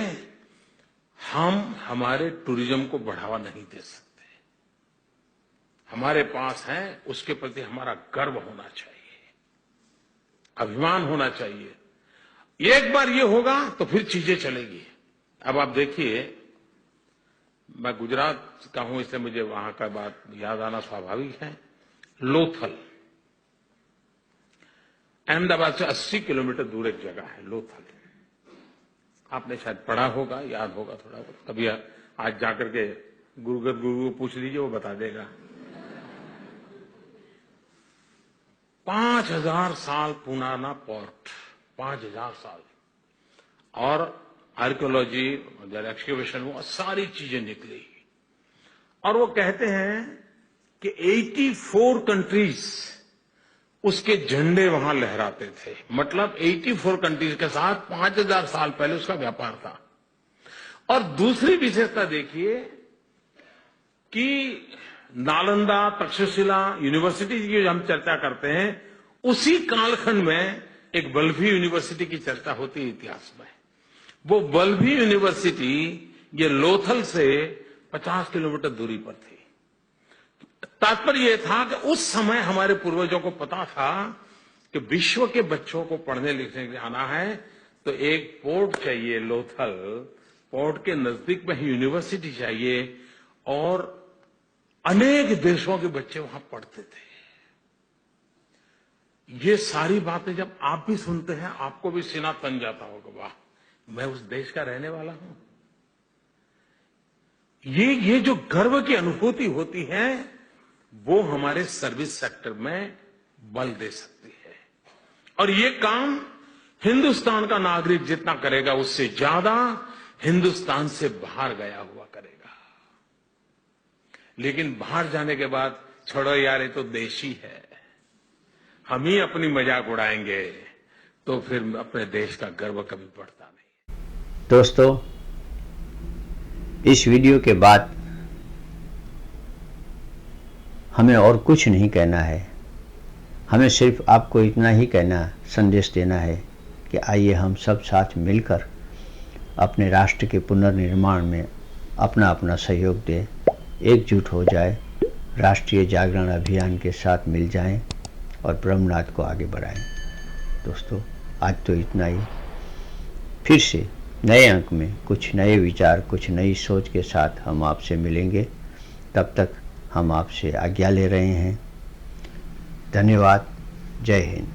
हम हमारे टूरिज्म को बढ़ावा नहीं दे सकते। हमारे पास है, उसके प्रति हमारा गर्व होना चाहिए, अभिमान होना चाहिए। एक बार ये होगा तो फिर चीजें चलेगी। अब आप देखिए, मैं गुजरात का हूं इसलिए मुझे वहां का बात याद आना स्वाभाविक है। लोथल अहमदाबाद से 80 किलोमीटर दूर एक जगह है लोथल। आपने शायद पढ़ा होगा, याद होगा थोड़ा बहुत। कभी आज जाकर के गुरु को पूछ लीजिए, वो बता देगा। 5000 साल पुराना पोर्ट, 5000 साल, और आर्कियोलॉजी एक्सकेवेशन हुआ, सारी चीजें निकली। और वो कहते हैं कि 84 कंट्रीज उसके झंडे वहां लहराते थे। मतलब 84 कंट्रीज के साथ 5000 साल पहले उसका व्यापार था। और दूसरी विशेषता देखिए कि नालंदा, तक्षशिला यूनिवर्सिटी की हम चर्चा करते हैं, उसी कालखंड में एक बल्लभी यूनिवर्सिटी की चर्चा होती है इतिहास में। वो बल्लभी यूनिवर्सिटी ये लोथल से 50 किलोमीटर दूरी पर थी। तात्पर्य यह था कि उस समय हमारे पूर्वजों को पता था कि विश्व के बच्चों को पढ़ने लिखने के लिए आना है तो एक पोर्ट चाहिए, लोथल पोर्ट के नजदीक में ही यूनिवर्सिटी चाहिए, और अनेक देशों के बच्चे वहां पढ़ते थे। ये सारी बातें जब आप भी सुनते हैं, आपको भी सीना तन जाता होगा, वाह, मैं उस देश का रहने वाला हूं। ये जो गर्व की अनुभूति होती है, वो हमारे सर्विस सेक्टर में बल दे सकती है। और ये काम हिंदुस्तान का नागरिक जितना करेगा, उससे ज्यादा हिंदुस्तान से बाहर गया हुआ करेगा। लेकिन बाहर जाने के बाद, छोड़ो यार, ये तो देश ही है, हम ही अपनी मजाक उड़ाएंगे, तो फिर अपने देश का गर्व कभी बढ़ता नहीं। दोस्तों, इस वीडियो के बाद हमें और कुछ नहीं कहना है। हमें सिर्फ आपको इतना ही कहना, संदेश देना है कि आइए हम सब साथ मिलकर अपने राष्ट्र के पुनर्निर्माण में अपना अपना सहयोग दें, एकजुट हो जाए, राष्ट्रीय जागरण अभियान के साथ मिल जाएं और ब्रह्मनाथ को आगे बढ़ाएं। दोस्तों, आज तो इतना ही। फिर से नए अंक में कुछ नए विचार, कुछ नई सोच के साथ हम आपसे मिलेंगे। तब तक हम आपसे आज्ञा ले रहे हैं। धन्यवाद। जय हिंद।